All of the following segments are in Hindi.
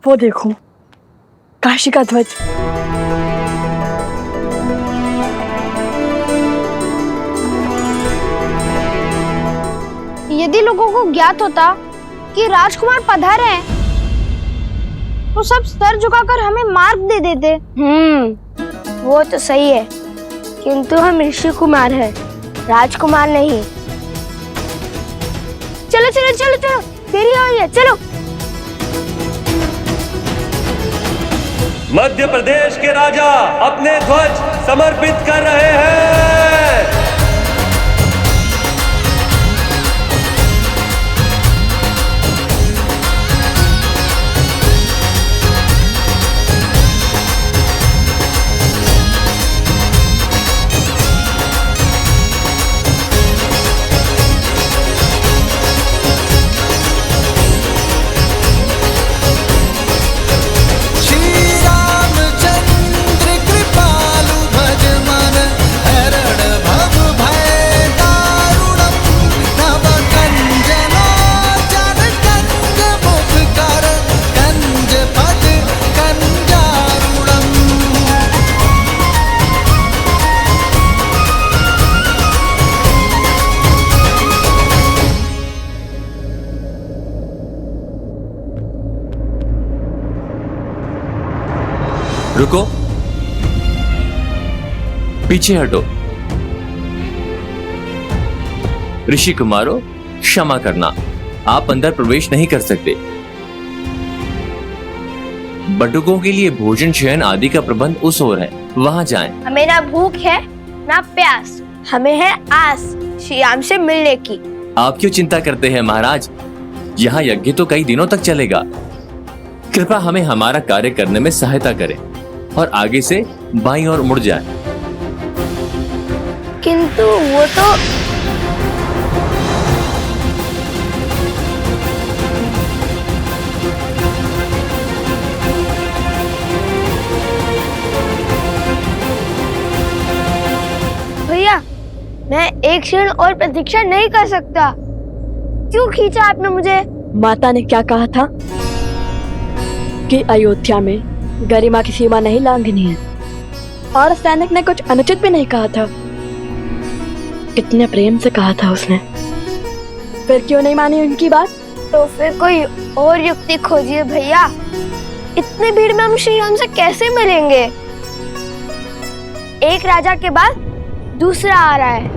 वो देखो, काशी का ध्वज। यदि लोगों को ज्ञात होता कि राजकुमार पधारे हैं, तो सब सर झुकाकर हमें मार्ग दे देते। वो तो सही है, किंतु हम ऋषि कुमार हैं, राजकुमार नहीं। चलो चलो चलो चलो, देरी हो रही है, चलो। मध्य प्रदेश के राजा अपने ध्वज समर्पित कर रहे हैं। रुको, पीछे हटो। ऋषि कुमारो, क्षमा करना, आप अंदर प्रवेश नहीं कर सकते। बटुकों के लिए भोजन शयन आदि का प्रबंध उस ओर है, वहां जाएं। हमें ना भूख है ना प्यास, हमें है आस श्री राम से मिलने की। आप क्यों चिंता करते हैं महाराज? यहाँ यज्ञ तो कई दिनों तक चलेगा। कृपया हमें हमारा कार्य करने में सहायता करें और आगे से बाईं ओर मुड़ जाए। किंतु वो तो भैया, मैं एक क्षण और प्रतीक्षा नहीं कर सकता। क्यों खींचा आपने मुझे? माता ने क्या कहा था कि अयोध्या में गरिमा की सीमा नहीं लांघनी है, और सैनिक ने कुछ अनुचित भी नहीं कहा था। कितने प्रेम से कहा था उसने, फिर क्यों नहीं मानी उनकी बात? तो फिर कोई और युक्ति खोजिए भैया। इतनी भीड़ में हम श्री राम से कैसे मिलेंगे? एक राजा के बाद दूसरा आ रहा है।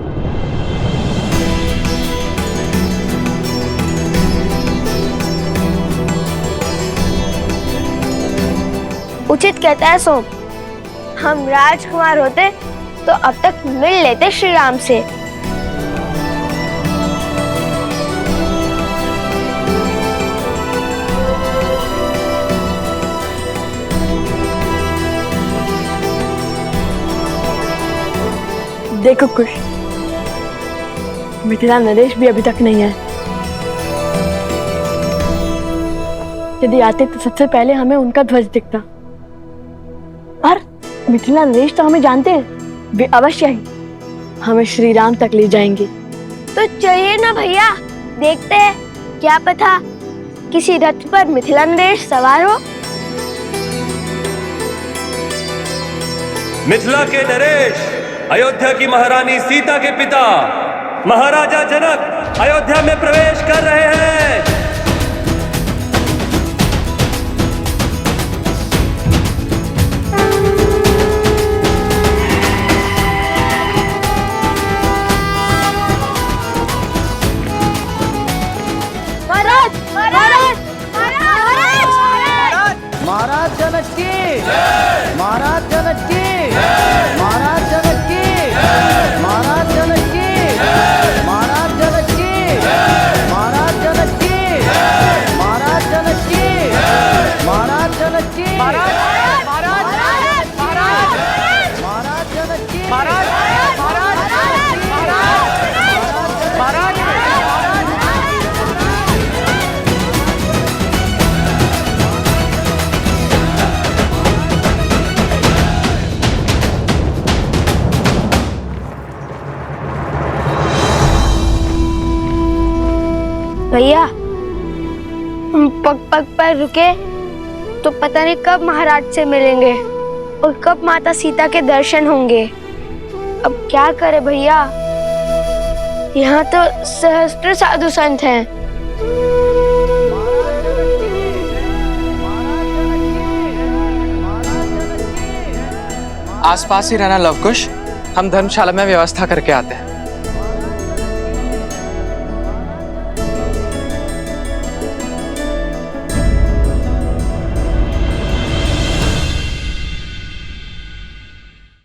उचित कहता है सोम, हम राजकुमार होते तो अब तक मिल लेते श्री राम से। देखो कुश, मिथिला नरेश भी अभी तक नहीं है। यदि आते तो सबसे पहले हमें उनका ध्वज दिखता। और मिथिला नरेश तो हमें जानते हैं, वे अवश्य ही हमें श्री राम तक ले जाएंगे। तो चलिए ना भैया, देखते हैं, क्या पता किसी रथ पर मिथिला नरेश सवार हो। मिथिला के नरेश अयोध्या की महारानी सीता के पिता महाराजा जनक अयोध्या में प्रवेश कर रहे हैं। महाराज महाराज महाराज महाराज जनक की, महाराज जनक की, महाराज जनक की, महाराज जनक की, महाराज जनक की, महाराज जनक की, महाराज जनक की, महाराज जनक की, महाराज महाराज महाराज महाराज जनक की, महाराज महाराज महाराज महाराज। भैया, हम पग पग पर रुके तो पता नहीं कब महाराज से मिलेंगे और कब माता सीता के दर्शन होंगे। अब क्या करे भैया, यहाँ तो सहस्त्र साधु संत हैं। आसपास ही रहना लवकुश, हम धर्मशाला में व्यवस्था करके आते हैं।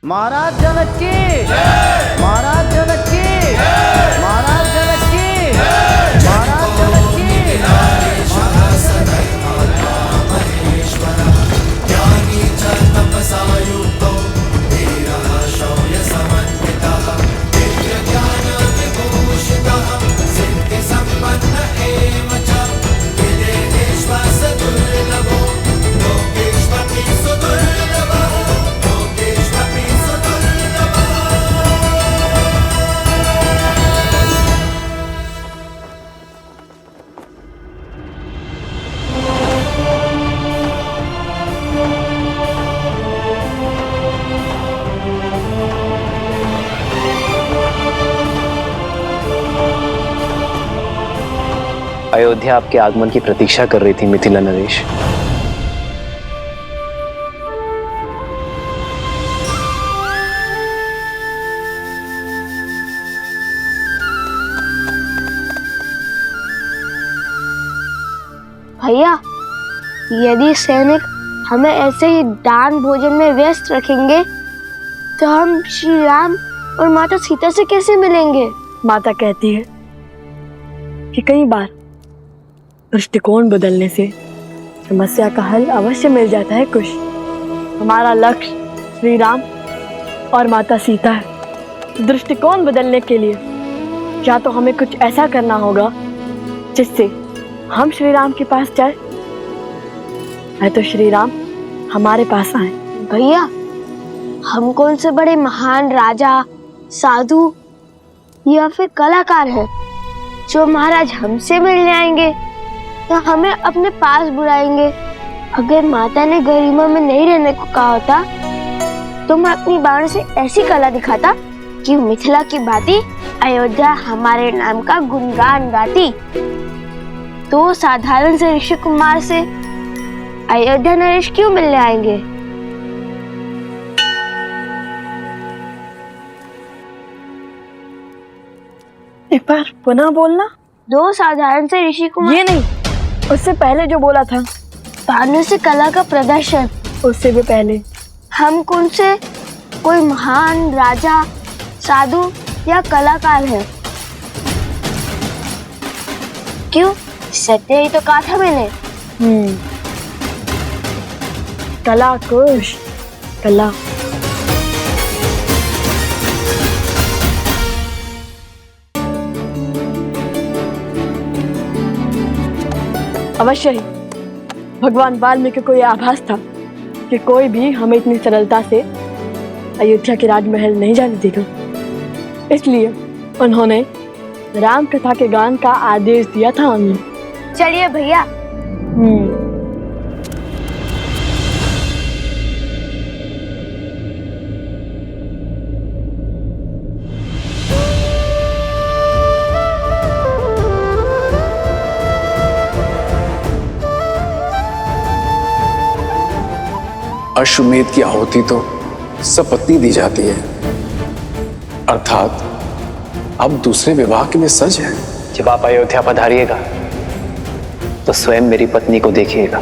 महाराज जनक की महाराज जनक की महाराज जनक की महाराज जनक की अयोध्या आपके आगमन की प्रतीक्षा कर रही थी मिथिला नरेश। भैया, यदि सैनिक हमें ऐसे ही दान भोजन में व्यस्त रखेंगे तो हम श्री राम और माता सीता से कैसे मिलेंगे? माता कहती है कि कई बार दृष्टिकोण बदलने से समस्या का हल अवश्य मिल जाता है कुश। हमारा लक्ष्य श्री राम और माता सीता है। दृष्टिकोण बदलने के लिए या तो हमें कुछ ऐसा करना होगा जिससे हम श्री राम के पास जाए, है तो श्री राम हमारे पास आए। भैया, हम कौन से बड़े महान राजा, साधु या फिर कलाकार हैं जो महाराज हमसे मिलने आएंगे या हमें अपने पास बुलाएंगे? अगर माता ने गरिमा में नहीं रहने को कहा होता तो मैं अपनी बाण से ऐसी कला दिखाता कि मिथिला की भांति अयोध्या हमारे नाम का गुणगान गाती। तो साधारण से ऋषि कुमार से अयोध्या नरेश क्यों मिलने आएंगे? एक बार पुनः बोलना। दो साधारण से ऋषि कुमार? ये नहीं, उससे पहले जो बोला था। भानु से कला का प्रदर्शन? उससे भी पहले। हम कौन से कोई महान राजा, साधु या कलाकार हैं? क्यों, सत्य ही तो कहा था मैंने। कला कुश, कला। अवश्य ही भगवान वाल्मीकि को यह आभास था कि कोई भी हमें इतनी सरलता से अयोध्या के राजमहल नहीं जाने देगा। इसलिए उन्होंने राम कथा के गान का आदेश दिया था हमें। चलिए भैया। अश्वमेध की आहुति तो सपत्नी दी जाती है, अर्थात अब दूसरे विवाह के लिए सज है। जब आप अयोध्या पधारिएगा तो स्वयं मेरी पत्नी को देखिएगा।